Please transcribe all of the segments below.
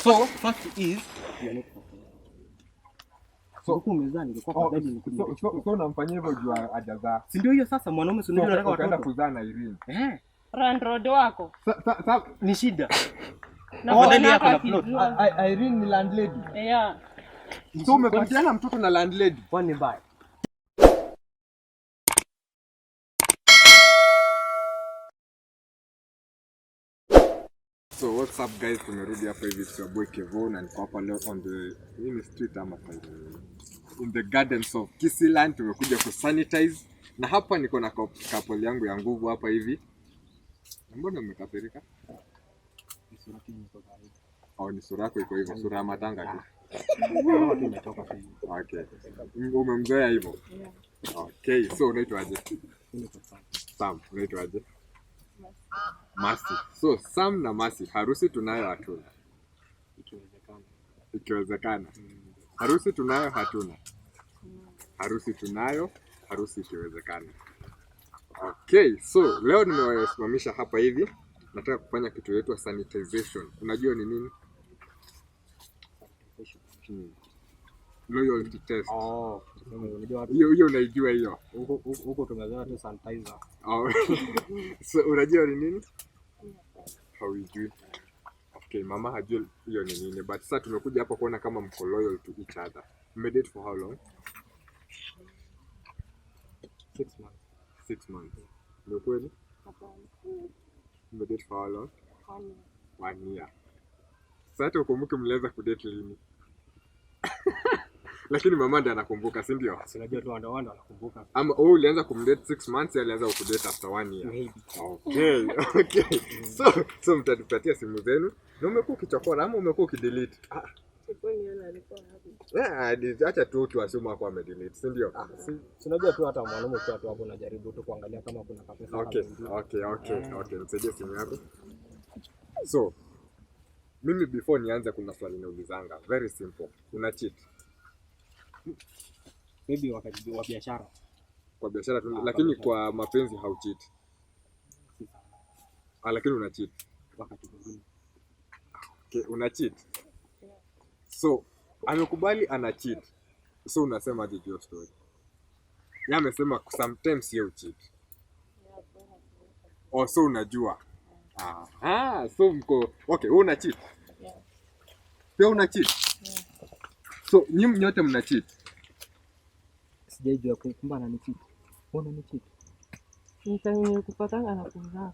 So fact is so kumezani ingekuwa kwa dadi ni so unamfanyia hivyo juu hajazaa. Si ndio hiyo sasa mwanaume si unajua anataka watoto. watoto. Kuzaa na Irene. Landlord wako. Ni shida. Na Afadhali yako na plot. Irene ni landlady. Yeah. So umepatiana mtoto na landlady. Kwani mbaya? So what's up guys, tumerudi hapa hivi kwa boy Kevo na niko hapa leo on the street ama in the gardens of Kisiland. Tumekuja ku sanitize na hapa niko na couple yangu ya nguvu hapa hivi. Mbona mmekasirika? Ni sura yako iko hivyo, sura ya matanga tu. Okay. Umemzoea hivyo? Okay, so unaitwa aje? Sam, unaitwa aje? Masi. So Sam na Masi, harusi tunayo hatuna? Ikiwezekana. Harusi tunayo hatuna? Harusi tunayo, harusi ikiwezekana. Okay, so leo nimewasimamisha hapa hivi. Nataka kufanya kitu yetu sanitization. Unajua ni nini? Loyalty test. Unajua hiyo unaijua hiyo? Huko tumezoea tu sanitizer. So unajua ni nini? Haujui. Okay, mama hajui hiyo ni nini, but sasa tumekuja hapa kuona kama mko loyal to each other. Date for how long? 6 months. 6 months. Ndio kweli? Date for how long? 1 year. Sasa ukumbuke mlianza kudate lini? Lakini mama ndiye anakumbuka, si ndio? Unajua tu wanda anakumbuka. Ama ulianza kumdate 6 months, alianza kudate after 1 year. Maybe. Okay. So mtatupatia simu zenu. Na umekuwa ukichokora ama umekuwa ukidelete? Siponiona alikuwa hapo. Acha tu ukiwasema hapo amedelete, si ndio? Unajua tu hata mwanaume kwa tu hapo unajaribu tu kuangalia kama kuna pesa. Okay, nisaidie simu yako. So mimi before nianze kuna swali naulizanga, very simple. Una cheat? Maybe wakati wa biashara. Kwa biashara tu, lakini kwa mapenzi hau cheat. Lakini una cheat Wakati mwingine. Okay, una cheat. So amekubali ana cheat. So unasema aje hiyo story? Yeye amesema sometimes you cheat. So unajua. So mko okay, wewe una cheat. Pia una cheat. So nyinyi nyote mna cheat. Sijajua kumba na cheat. Mbona ni cheat? Nitani kupatana na kuzaka.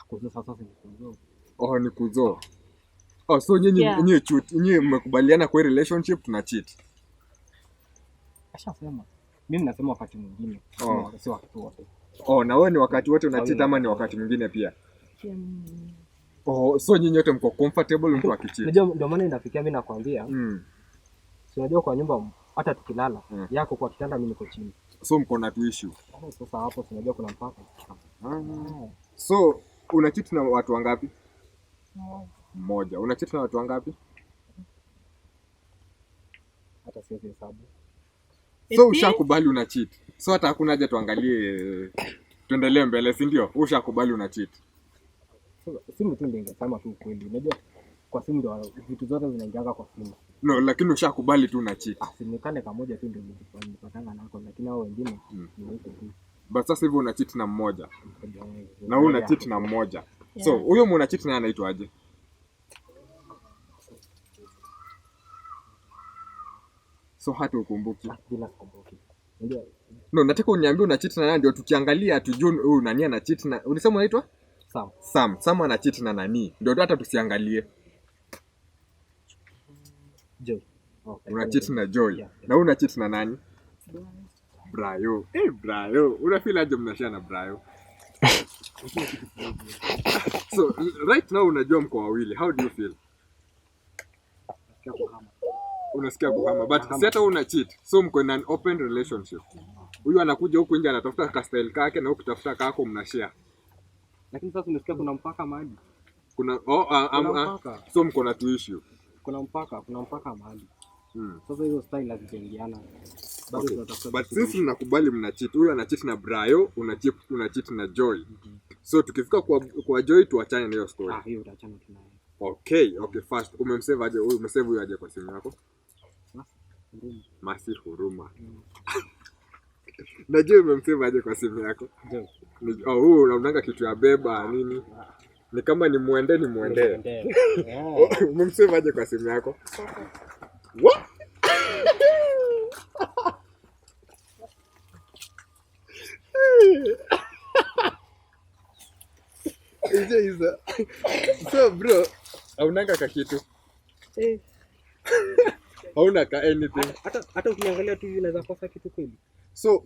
Kuzo sasa ni kuzo. Ni kuzo. So nyinyi cheat, nyinyi mmekubaliana kwa relationship tuna cheat. Ashasema. Mimi nasema wakati mwingine, sio wakati wote. Na wewe ni wakati wote una cheat ama ni wakati mwingine pia? So nyinyi wote mko comfortable mtu akicheat. Unajua ndio maana inafikia mimi nakwambia. Si unajua kwa nyumba hata tukilala, yako kwa kitanda mimi niko chini. So mko na tu issue. Sasa hapo unajua kuna mpaka. So una cheat na watu wangapi? Mmoja. Una cheat na watu wangapi? Hata siwezi hesabu. So ushakubali una cheat. So hata hakuna haja tuangalie tuendelee mbele, si ndio? Ushakubali una cheat. Simu tu ndio ingesema tu kweli. Unajua kwa simu ndio vitu zote zinaingianga kwa simu. No, lakini ushakubali tu una cheat. Simekane kamoja tu ndio nilipatana nako, lakini hao wengine ni huko tu. But sasa hivi una cheat na mmoja. Na una cheat na mmoja. So huyo mwana cheat naye anaitwa aje? So hata ukumbuki? Bila kukumbuki. No, nataka uniambie una cheat na nani ndio tukiangalia tujue huyu nani ana cheat na. Ulisema unaitwa? Sam ana cheat na nani? Ndio hata tusiangalie. Joy. Una cheat na Joy. Na una cheat na nani? Brayo. Brayo. Una feel aje mnashare na Brayo? So right now unajua mko wawili. How do you feel? Unasikia kuhama. But si hata una cheat. So mko in an open relationship. Huyu anakuja huku nje anatafuta ka style kake na huku tafuta kako mnashare. Lakini sasa unasikia kuna mpaka mahali. Kuna so mko na tu issue. Kuna mpaka mahali. Sasa hizo style hazijaingiana. Bado tunatafuta. But since mnakubali mna cheat, huyu ana cheat na Brayo, una cheat na Joy. So tukifika kwa Joy tuachane na hiyo story. Hiyo utaachana tunayo. Okay, first umemsave aje? Umesave huyo aje kwa simu yako? Masi Huruma. Najua umemsave aje kwa simu yako? Ndio. Unaonanga kitu ya beba nini? Ni kama ni muende. Umemsave aje kwa simu yako? What? Isa. So bro, haunanga ka kitu? Hauna ka anything? Hata ukiangalia tu unaweza kosa kitu kweli. So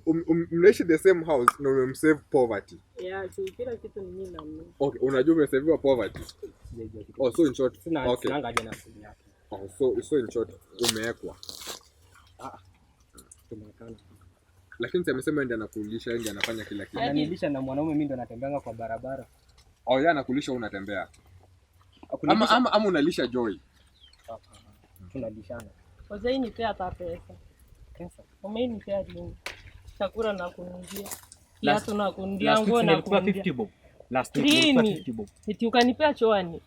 mnaishi the same house na umemsave poverty. Yeah, kila kitu ni mimi na mimi. Okay, unajua umesaviwa poverty. So in short, okay. So in short umewekwa. Tumekana. Lakini amesema ndiye anakulisha, ndiye anafanya kila kitu. Ananilisha na mwanaume mimi ndo natembeanga kwa barabara. Yeye anakulisha unatembea. Ama unalisha Joy. Tunalishana. Wazee ni pia hata pesa. Umeni pia lini? Chakula na kununulia. Kiatu na kununulia, nguo na kununulia. 50 bob. Last week nilikuwa 50 bob. Eti ukanipea choani.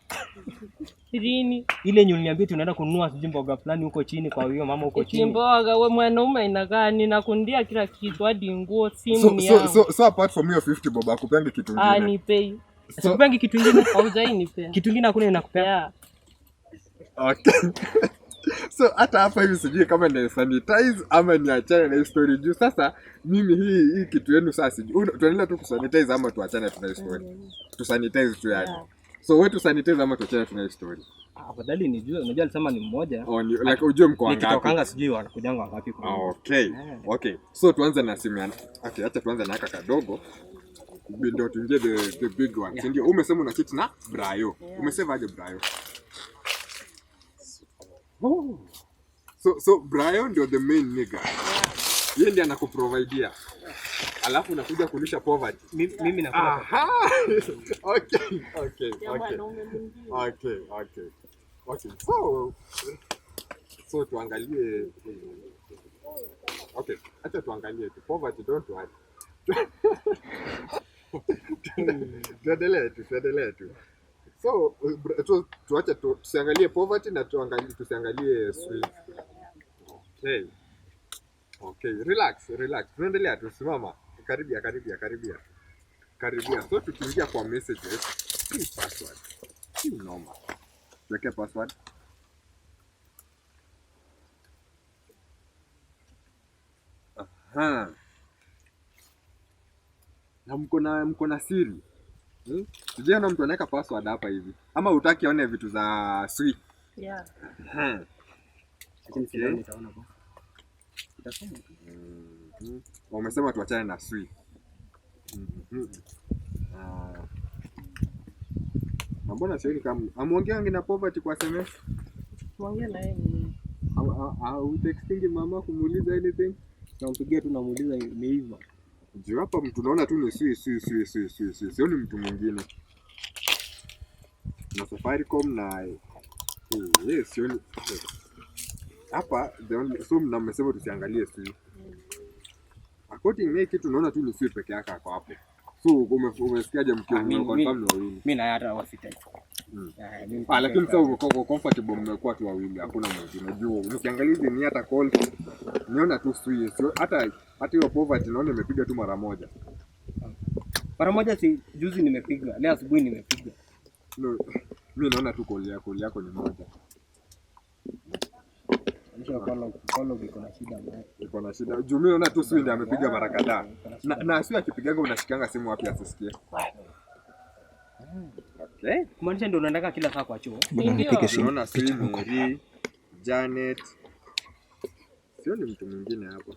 Lini? Ile nyuli niambia tunaenda kununua mboga fulani huko chini kwa hiyo mama huko chini. Mboga wewe mwanaume inakaa ninakundia kila kitu hadi nguo, simu ni yangu. So apart from your 50 bob akupange kitu kingine. Nipei. Sikupangi kitu kingine au zaidi nipea. Kitu kingine hakuna ninakupea. Yeah. Okay. So hata hapa hivi sijui kama ni sanitize ama ni achane na story juu sasa mimi hii kitu yenu sasa sijui tuendelea tu kusanitize ama tuachane tuna story. Tu sanitize tu yani. Yeah. So wewe tu sanitize ama tuachane tuna story. Afadhali nijue, unajua alisema ni mmoja. Like ujue mko wangapi. Nikitokanga sijui wanakujanga wangapi kwa. Okay. Okay. So tuanze na simu yana. Okay, acha tuanze na kadogo. Ndio tuingie the big one. Yeah. Ndio umesema una cheat na Brayo. Yeah. Umesema aje Brayo? So Brayo ndio the main nigga. Yeye ndiye anakuprovidea. Alafu unakuja kulisha poverty. Mimi nakula. Okay. So tuangalie. Okay, acha tuangalie tu poverty, don't worry. Tuendelee tu. So tuache tusiangalie poverty na tusiangalie sweet. Okay, relax. Tuendelea tu, simama. Karibia. So tukiingia kwa messages, password. Normal. Weke password. Na mko na siri. Sijui na mtu anaweka password hapa hivi. Ama hutaki aone vitu za sweet. Yeah. Okay. Nitaona kwa. Wamesema tuachane na sweet. Mbona sioni kama amuongeangi na poverty kwa SMS? Muongea na yeye. Texting mama kumuuliza anything? Nampigia tu namuuliza imeiva. Juu hapa mtu naona tu ni sioni mtu mwingine. Na Safaricom na sioni. Hapa so mnamesema tusiangalie sisi. According na kitu naona tu ni sisi peke yake hapo hapo. So umesikiaje mkiwa confirm wawili? Mimi na hata wasita. Lakini sasa uko comfortable mmekuwa tu wawili, hakuna mwingine. Unajua ukiangalia hizi ni hata call niona tu sisi. Hata hiyo poverty naona imepiga tu mara moja. Mara moja si juzi nimepiga, leo asubuhi nimepiga. No, mimi naona tu call yako ni moja. Iko na shida. Juu mimi naona tu sisi ndio amepiga mara kadhaa. Na sio akipigaga unashikanga simu wapi asisikie. Okay. Kumaanisha ndio unaendaka kila saa kwa chuo. Unaona simu hii Janet. Sioni mtu mwingine hapa.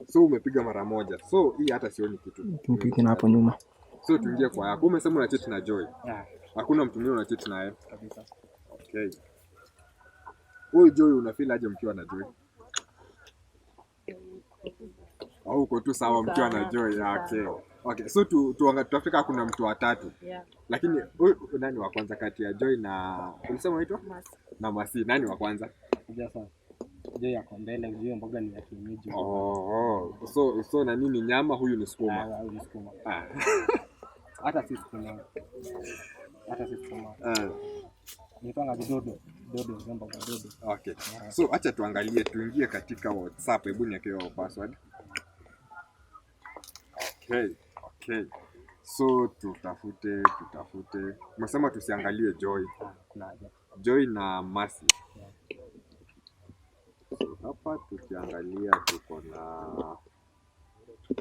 So umepiga mara moja. So hii hata sioni kitu. Mpige na hapo nyuma. So tuingie kwa yako. Umesema una chat na Joy. Hakuna mtu mwingine una chat naye. Kabisa. Okay. Wewe Joy unafeel aje mkiwa na Joy? Au uko tu sawa mkiwa na Joy yake? Okay, so tutafika kuna mtu wa tatu. Yeah. Lakini nani wa kwanza kati ya Joy na ulisema unaitwa? Na Masi. Nani wa kwanza? Sasa. Joy yako mbele, hiyo mboga ni ya kienyeji. So na nini nyama, huyu ni sukuma? Huyu ni sukuma. Hata si sukuma. Nipanga vidodo. Dodo, namba kwa dodo. Okay. So acha tuangalie, tuingie katika WhatsApp. Hebu niwekee password. Okay. So tutafute. Umesema tusiangalie Joy. Kuna haja. Joy na Mercy. So hapa tukiangalia tuko na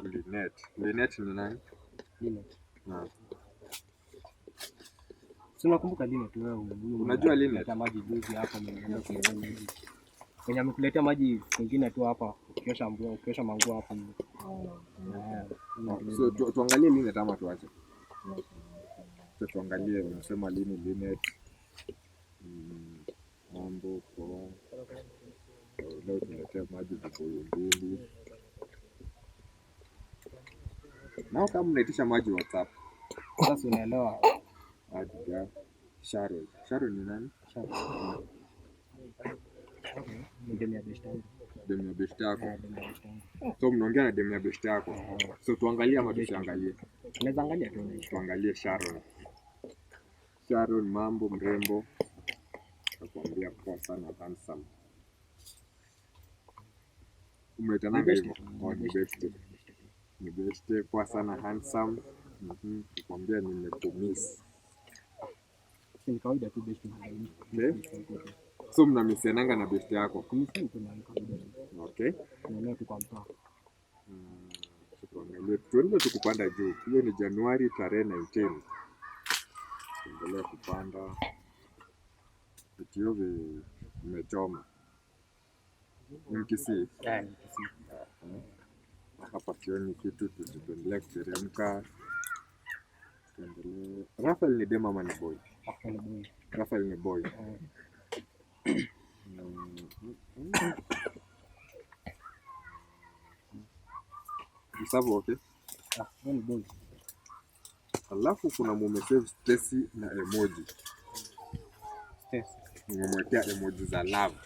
Linet. Linet ni nani? Linet. Na. Unakumbuka Linet wewe? Unajua Linet? Hata maji juzi hapa kwenye amekuletea maji kwingine tu hapa ukiosha manguo hapa. So tuangalie Linet ama tuache? Tuangalie, unasema Linet. Mambo kwa leo tunaletea maji vibuyu mbili. Nao kama mnaitisha maji WhatsApp. Sasa unaelewa. Hadi Sharon ni nani? Demu ya best yangu. Demu ya best yako. So mnaongea na demu ya best yako. So tuangalie ama tusiangalie? Tunaweza angalia tu. Tuangalie Sharon. Sharon mambo mrembo. Nakwambia poa sana, handsome. Umetananga hivyo? Ni best poa sana, handsome. Nakwambia nimekumiss. Ni kawaida tu best. Okay. So mnamisiananga na best yako? Okay. Tunaelewa tu kwa mtaa. Tuendelee tukupanda juu. Hiyo ni Januari tarehe 19. Tuendelee kupanda. Vitio vimechoma. Mkisi. Hapa sioni kitu, tuendelee kuteremka. Tuendelee. Rafael ni dema ama ni boy? Rafael ni boy. Msavo okay? Ni boy. Alafu kuna mumesave Stacy na emoji. Stacy. Nimemwekea emoji za love.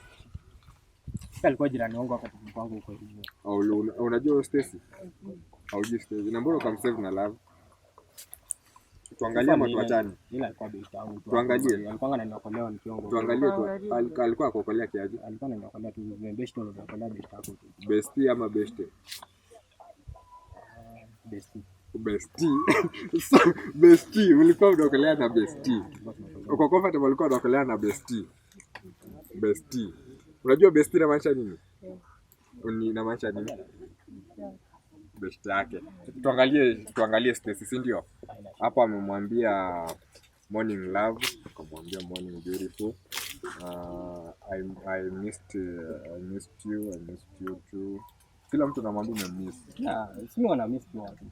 Alikuwa jirani wangu wakati mpango huko hivyo. Unajua Stacy? Haujui Stacy. Na mbona ukamsave na love? Tuangalie ama tuachane? Ila alikuwa best yangu. Tuangalie. Alikuwa ananiokolea nikiongo. Tuangalie tu. Alikuwa akokolea kiaje? Alikuwa ananiokolea tu best ndio anaokolea best yako tu. Bestie ama beste? Bestie. So bestie, ulikuwa unaokolea na bestie. Uko comfortable ulikuwa unaokolea na bestie. Bestie. Unajua bestie inamaanisha nini? Inamaanisha nini? Best yake. Tuangalie Stacy, si ndio? Hapo amemwambia morning love, akamwambia morning beautiful. I missed you too. Kila mtu anamwambia umemiss. Sio wana miss tu watu.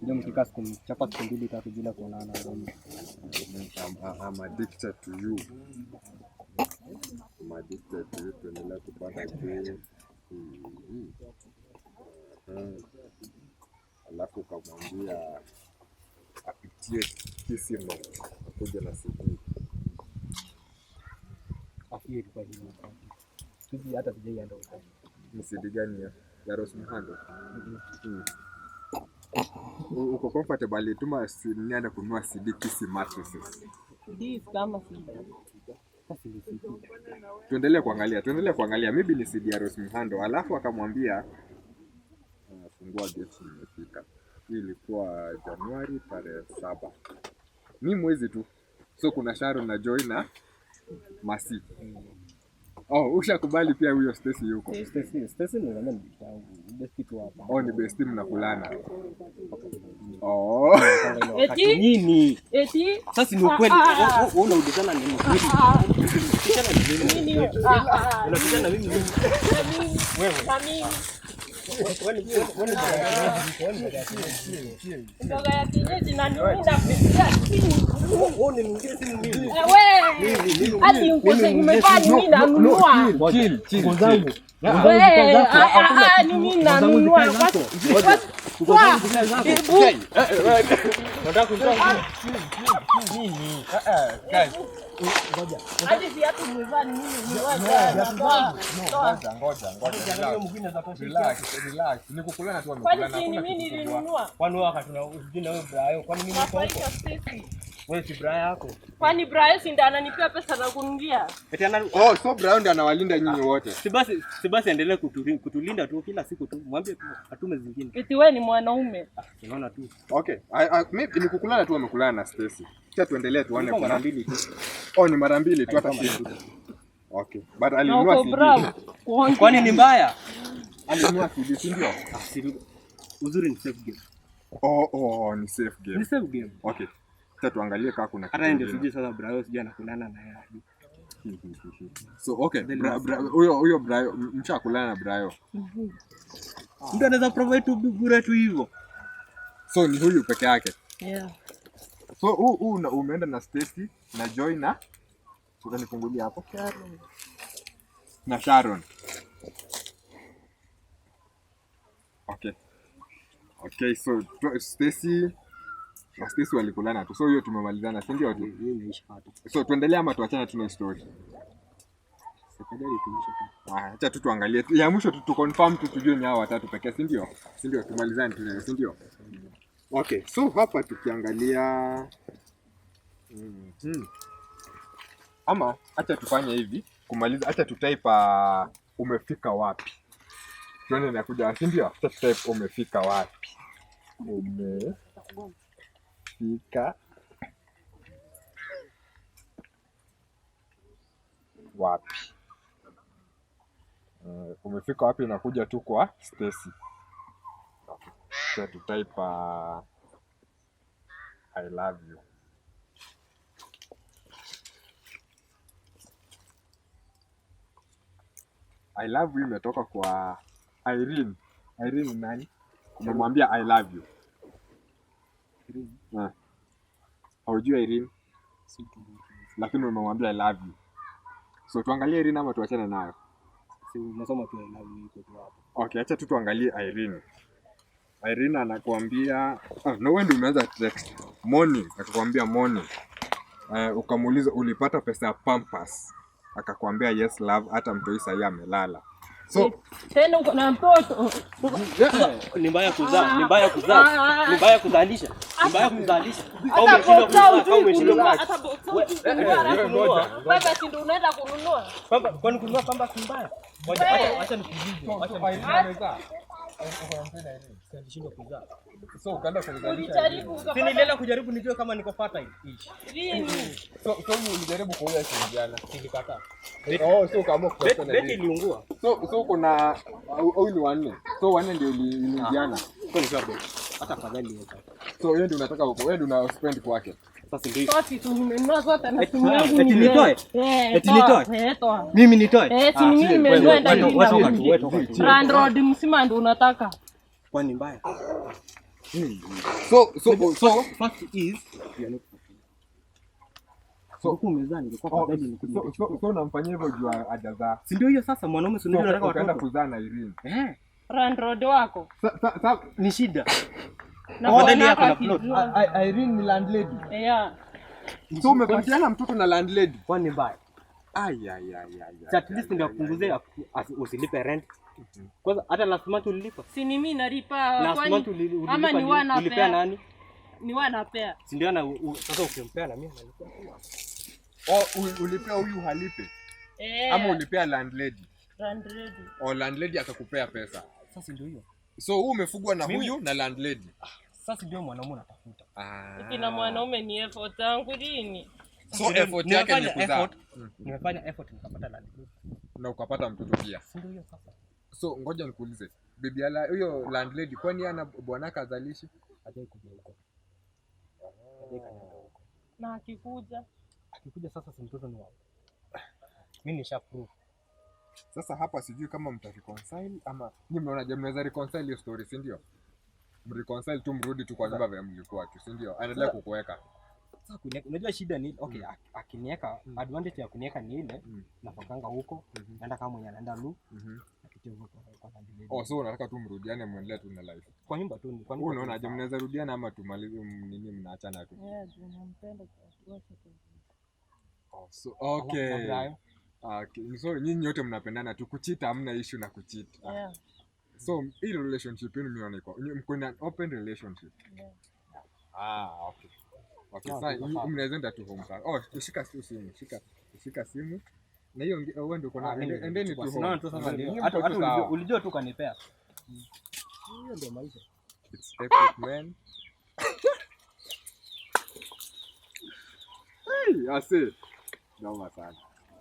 Ndio mkikaa siku 2 3 bila kuonana. I'm addicted to you. I'm addicted to you. Tuendelea kupanda juu. Alafu kamwambia apitie kisimo akuja na CD. Afie kwa hiyo. Sisi hata sijaenda huko. Ni CD gani ya Rosmihando? Uko comfortable tuma nienda kununua CD Kisi mattresses. This kama CD. Tuendelee kuangalia. Maybe ni CD ya Rosmihando. Alafu akamwambia fungua gate imefika. Hii ilikuwa Januari tarehe 7. Ni mwezi tu. So kuna Sharon na Joy na Mercy. Ushakubali pia huyo Stacy yuko. Stacy ni nani mtangu? Best tu hapa. Ni best mnakulana. Eti nini? Eti sasa ni ukweli. Wewe unaudizana nini? Nini? Unapigana mimi. Wewe. Na mimi. Ndoga ya kienyeji na niunda kusikia chini. Wewe ni mwingine si mimi. Wewe. Hadi ukose umevaa mimi na nunua. Chill zangu. Wewe, ni mimi na nunua. Kwa nataka kutoa nini? Guys. Ngoja. Hadi viatu umevaa mimi nunua. Relax. Nikukulana tu Kwani mimi nilinunua? Kwani wewe wakati unajina wewe Brayo? Kwani mimi niko huko? Wewe si bra yako. Kwani Brian si ndiye ananipea pesa na kununulia? So Brian ndiye anawalinda nyinyi wote. Si basi endelee kutulinda tu kila siku tu. Mwambie tu atume zingine. Eti wewe ni mwanaume. Unaona tu. Okay. Maybe ni kukulana tu amekulana na Stacy. Acha tuendelee tuone kwa mara mbili tu. Ni mara mbili tu hata si. Okay. But alinunua CD. Kwani ni mbaya? Alinunua CD, si ndio? Uzuri ni safe game. Ni safe game. Ni safe game. Okay. Sasa tuangalie kama kuna hata ndio sije sasa Brayo sije anakulana na yeye. So okay, huyo Brayo mshakulana na Brayo. Mtu anaweza provide tu bure tu hivyo. So ni huyu peke yake. Yeah. So umeenda na Stacy na Joy na utanifungulia hapo. Sharon. Na Sharon. Okay, so Stacy walikulana tu. So hiyo tumemalizana, si ndio? So tuendelee ama tuachane tu na story? Acha tu tuangalie. Ya mwisho tu confirm tu tujue ni hao watatu pekee, si ndio? Si ndio? Tumalizane tu, si ndio? Okay, so hapa tukiangalia ama acha tufanye hivi kumaliza, acha tutype umefika wapi. Tuone inakuja, si ndio? Acha tutype umefika wapi. Umefika wapi? Umefika wapi inakuja tu kwa Stacy. Acha tutype I love you. I love you imetoka kwa Irene. Irene nani? Umemwambia I love you. Irene. Haujui Irene? Lakini umemwambia I love you. So tuangalie Irene ama tuachane nayo? Si unasoma tu I love you iko tu hapo. Okay, acha tu tuangalie Irene. Irene anakuambia no, wewe ndio umeanza text. Morning, akakwambia morning. Ukamuuliza ulipata pesa ya Pampers. Akakwambia yes love, hata mtoi sasa amelala. So tena uko na mtoto. Ni mbaya kuzaa, ni mbaya kuzaa. Ni mbaya kuzalisha. Ni mbaya kuzalisha. Au umeshindwa hata kununua. Baba si ndio unaenda kununua? Pamba, kwani kununua pamba si mbaya? Acha nikujibu. Acha nimeza. Nilishindwa kuzaa. So ukaenda kuzalisha. Ulijaribu si nilienda kujaribu nijue kama niko fertile. So ulijaribu kuoa jana. Nilikataa. So kama kwa beti iliungua. So kuna huyu ni wanne. So wanne ndio iliingiana. Kwa ni sababu hata fadhali hiyo. So wewe ndio unataka wewe ndio una spend kwake. Sasa ndio. Sasa tumenunua zote na simu yangu. Eti nitoe? Eti nitoe? Toa. Mimi nitoe? Si mimi nimeenda ndio. Brand road msima ndio unataka. Kwani mbaya? So first is so umezaa nilikuwa fadhali nikuja. So unamfanyia hivyo juu hajazaa. Si ndio hiyo sasa mwanaume si ndio anataka watoto kuzaa na Irene. Brand road wako. Sasa ni shida. Na fadhali yako na plot. Irene ni landlady. Yeah. So umepatiana mtoto na landlady. Kwani mbaya? Ai. At least ndio kupunguzia usilipe rent. Kwanza hata last month ulilipa. Si ni mimi nalipa kwani ama ni wana ulipea nani? Ni wana pea. Si ndio na sasa ukimpea na mimi nalipia. Ulipea huyu halipe. Ama ulipea landlady? Landlady. Landlady akakupea pesa. Sasa ndio hiyo. So wewe umefugwa na huyu na landlady. Sasa ndio mwanaume unatafuta. Kina mwanaume ni effort yangu nini? So effort yake ni kuzaa. Nimefanya effort nikapata landlady. Na ukapata mtoto pia. Si ndio hiyo sasa. So ngoja nikuulize. Bibi ala huyo landlady kwani ana bwanaka azalishi? Hajai kuja huko. Na akikuja sasa si mtoto ni wao. Mimi nisha prove. Sasa hapa sijui kama mtareconcile ama nyinyi mnaona je mnaweza reconcile hiyo story, si ndio? Mreconcile tu mrudi tu kwa nyumba vile mlikuwa tu, si ndio? Anaendelea kukuweka. Sasa unajua shida ni okay, akiniweka advantage ya kuniweka ni ile napakanga huko naenda kama mwenye anaenda lu akitia huko kwa landlady. So unataka tu mrudiane muendelee tu na life. Kwa nyumba tu ni kwa nini? Unaona je mnaweza rudiana ama tumalize nini mnaachana tu? Nampenda kwa watu. So okay. So nyinyi wote mnapendana tu, kuchita hamna issue na kuchita. Yeah. So hii relationship yenu mimi naona iko mko in an open relationship. Yeah. Okay. Okay, sasa mnaweza enda tu home sasa. Oh, shika simu, shika simu. Na hiyo wewe ndio uko na endeni tu home. Naona tu sasa ndio. Hata ulijua tu kanipea. Hiyo ndio maisha. It's epic, man. Hey, I see. Noma sana.